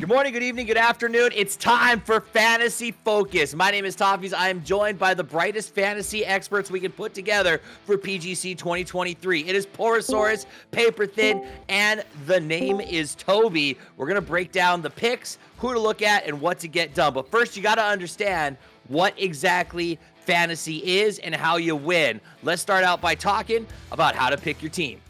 Good morning, good evening, good afternoon. It's time for Fantasy Focus. My name is Toby. I am joined by the brightest fantasy experts we can put together for PGC 2023. It is Poro, Paperthin, and the name is Toby. We're going to break down the picks, who to look at, and what to get done. But first, you got to understand what exactly fantasy is and how you win. Let's start out by talking about how to pick your team.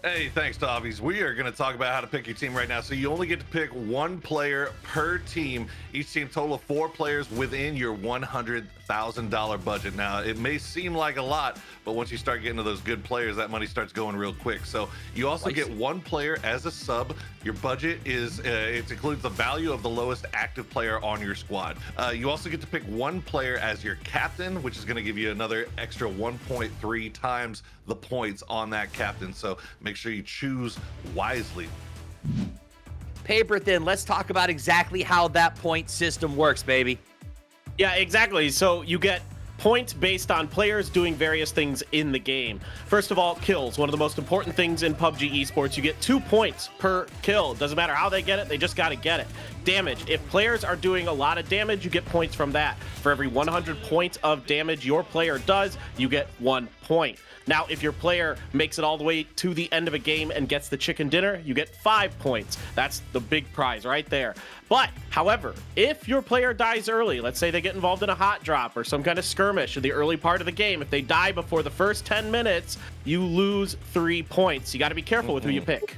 Hey, thanks, Tobbies. We are going to talk about how to pick your team right now. So you only get to pick one player per team. Each team total of 4 players within your $100,000 budget. Now, it may seem like a lot, but once you start getting to those good players, that money starts going real quick. So you also get one player as a sub. Your budget is, it includes the value of the lowest active player on your squad. You also get to pick one player as your captain, which is going to give you another extra 1.3 times the points on that captain. So make sure you choose wisely. Paperthin, let's talk about exactly how that point system works, baby. Yeah, exactly. So you get points based on players doing various things in the game. First of all, kills. One of the most important things in PUBG Esports. You get 2 points per kill. Doesn't matter how they get it, they just got to get it. Damage. If players are doing a lot of damage, you get points from that. For every 100 points of damage your player does, you get 1 point. Now, if your player makes it all the way to the end of a game and gets the chicken dinner, you get 5 points. That's the big prize right there. But, however, if your player dies early, let's say they get involved in a hot drop or some kind of skirmish in the early part of the game, if they die before the first 10 minutes, you lose 3 points. You got to be careful with who you pick.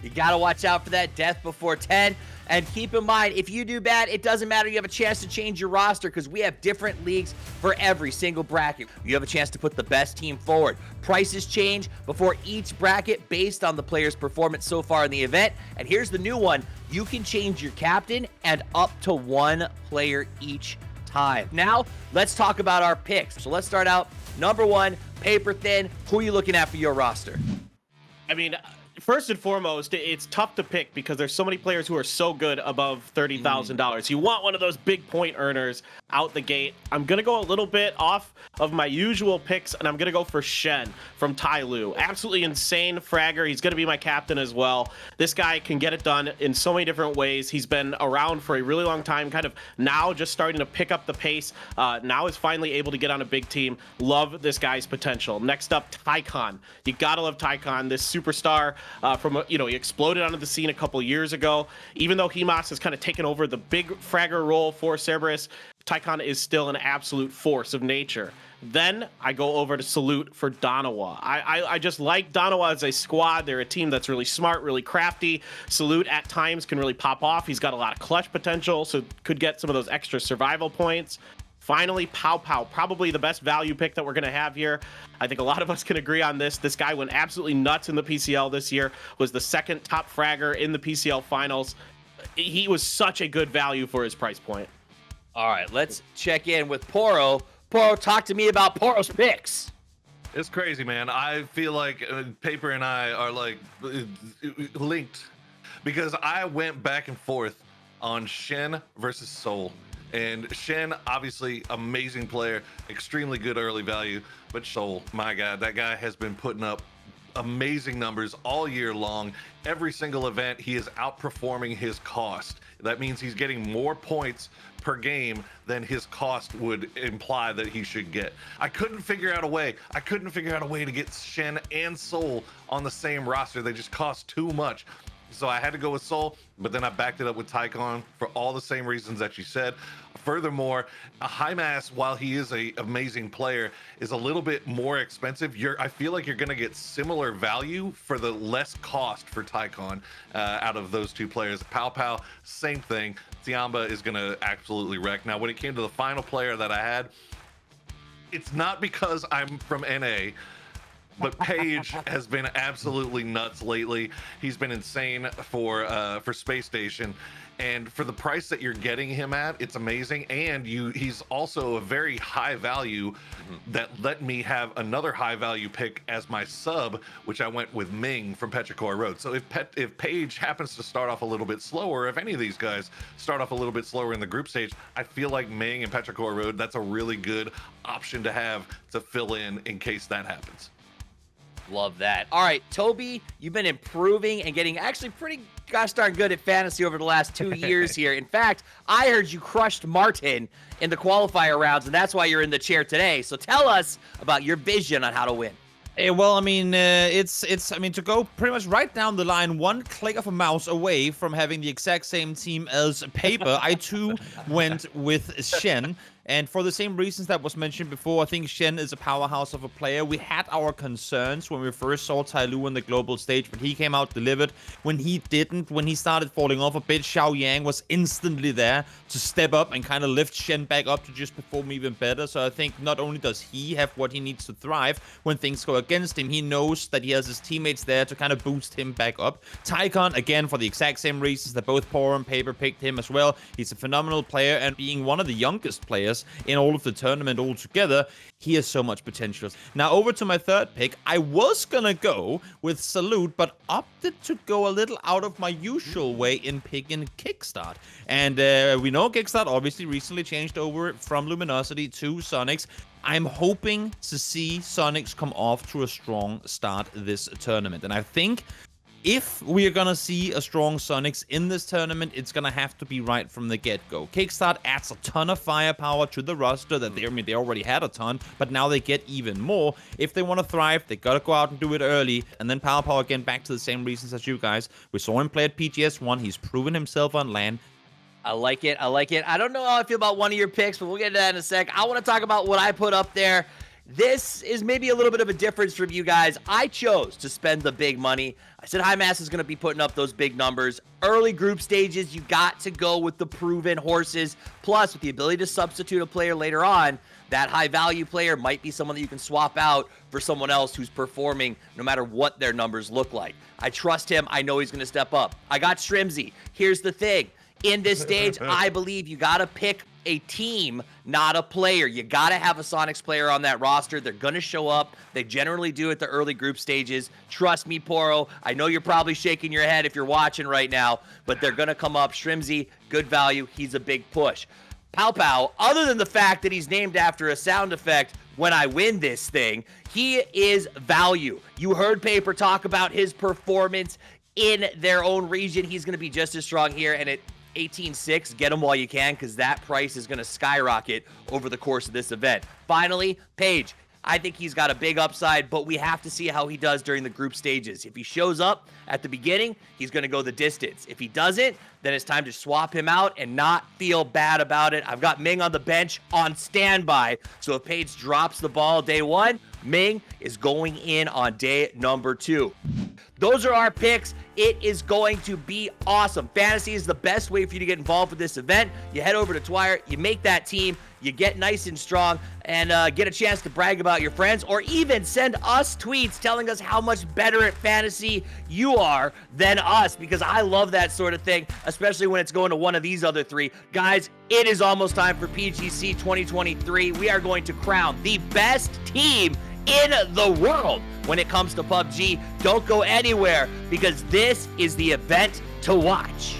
You got to watch out for that death before 10. And keep in mind, if you do bad, it doesn't matter. You have a chance to change your roster because we have different leagues for every single bracket. You have a chance to put the best team forward. Prices change before each bracket based on the player's performance so far in the event. And here's the new one. You can change your captain and up to 1 player each time. Now, let's talk about our picks. So let's start out. Number 1, Paperthin. Who are you looking at for your roster? I mean, first and foremost, it's tough to pick because there's so many players who are so good above $30,000. You want one of those big point earners out the gate. I'm going to go a little bit off of my usual picks, and I'm going to go for Shen from Tyloo. Absolutely insane fragger. He's going to be my captain as well. This guy can get it done in so many different ways. He's been around for a really long time, kind of now just starting to pick up the pace. Now is finally able to get on a big team. Love this guy's potential. Next up, Tycon. You got to love Tycon, this superstar. He exploded onto the scene a couple years ago. Even though Hemas has kind of taken over the big fragger role for Cerberus, Tycon is still an absolute force of nature. Then I go over to Salute for Donawa. I just like Donawa as a squad. They're a team that's really smart, really crafty. Salute at times can really pop off. He's got a lot of clutch potential, so could get some of those extra survival points. Finally, Pow Pow, probably the best value pick that we're going to have here. I think a lot of us can agree on this. This guy went absolutely nuts in the PCL this year, was the 2nd top fragger in the PCL finals. He was such a good value for his price point. All right, let's check in with Poro. Poro, talk to me about Poro's picks. It's crazy, man. I feel like Paper and I are like linked because I went back and forth on Shen versus Soul. And Shen, obviously, amazing player, extremely good early value. But Soul, my God, that guy has been putting up amazing numbers all year long. Every single event, he is outperforming his cost. That means he's getting more points per game than his cost would imply that he should get. I couldn't figure out a way. To get Shen and Soul on the same roster. They just cost too much. So I had to go with Soul, but then I backed it up with Tycon for all the same reasons that you said. Furthermore, a Hymas, while he is an amazing player, is a little bit more expensive. I feel like you're going to get similar value for the less cost for Tycon out of those 2 players. Pow Pow, same thing. Tiamba is going to absolutely wreck. Now, when it came to the final player that I had, it's not because I'm from NA, but Paige has been absolutely nuts lately. He's been insane for Space Station, and for the price that you're getting him at, it's amazing. And he's also a very high value that let me have another high value pick as my sub, which I went with Ming from Petrichor Road. So if Paige happens to start off a little bit slower, if any of these guys start off a little bit slower in the group stage, I feel like Ming and Petrichor Road, that's a really good option to have to fill in case that happens. Love that. All right, Toby, you've been improving and getting actually pretty gosh darn good at fantasy over the last 2 years here. In fact, I heard you crushed Martin in the qualifier rounds, and that's why you're in the chair today. So tell us about your vision on how to win. Well, I mean, I mean, to go pretty much right down the line, one click of a mouse away from having the exact same team as Paper, I too went with Shen. And for the same reasons that was mentioned before, I think Shen is a powerhouse of a player. We had our concerns when we first saw Tai Lu on the global stage, but he came out delivered. When he didn't, when he started falling off a bit, Xiao Yang was instantly there to step up and kind of lift Shen back up to just perform even better. So I think not only does he have what he needs to thrive when things go against him, he knows that he has his teammates there to kind of boost him back up. Tycon, again, for the exact same reasons that both Poro and Paper picked him as well. He's a phenomenal player, and being one of the youngest players in all of the tournament altogether, he has so much potential. Now over to my third pick. I was gonna go with Salute, but opted to go a little out of my usual way in picking Kickstart. And we know Kickstart obviously recently changed over from Luminosity to Sonics. I'm hoping to see Sonics come off to a strong start this tournament, and I think if we are going to see a strong Sonics in this tournament, it's going to have to be right from the get-go. Kickstart adds a ton of firepower to the roster that they already had a ton, but now they get even more. If they want to thrive, they got to go out and do it early. And then Power, again, back to the same reasons as you guys. We saw him play at PGS1. He's proven himself on LAN. I like it. I like it. I don't know how I feel about one of your picks, but we'll get to that in a sec. I want to talk about what I put up there. This is maybe a little bit of a difference from you guys. I chose to spend the big money. I said High Mass is going to be putting up those big numbers. Early group stages, you got to go with the proven horses. Plus, with the ability to substitute a player later on, that high-value player might be someone that you can swap out for someone else who's performing no matter what their numbers look like. I trust him. I know he's going to step up. I got Shrimzy. Here's the thing. In this stage, I believe you got to pick a team, not a player. You got to have a Sonics player on that roster. They're going to show up. They generally do at the early group stages. Trust me, Poro. I know you're probably shaking your head if you're watching right now, but they're going to come up. Shrimzy, good value. He's a big push. Pow, other than the fact that he's named after a sound effect when I win this thing, he is value. You heard Paper talk about his performance in their own region. He's going to be just as strong here, and at 18.6, get him while you can, because that price is going to skyrocket over the course of this event. Finally, Paige. I think he's got a big upside, but we have to see how he does during the group stages. If he shows up at the beginning, he's going to go the distance. If he doesn't, then it's time to swap him out and not feel bad about it. I've got Ming on the bench on standby, so if Paige drops the ball day one, Ming is going in on day number 2. Those are our picks. It is going to be awesome. Fantasy is the best way for you to get involved with this event. You head over to Twire, you make that team, you get nice and strong, and get a chance to brag about your friends, or even send us tweets telling us how much better at fantasy you are than us, because I love that sort of thing, especially when it's going to one of these other 3. Guys, it is almost time for PGC 2023. We are going to crown the best team in the world when it comes to PUBG. Don't go anywhere, because this is the event to watch.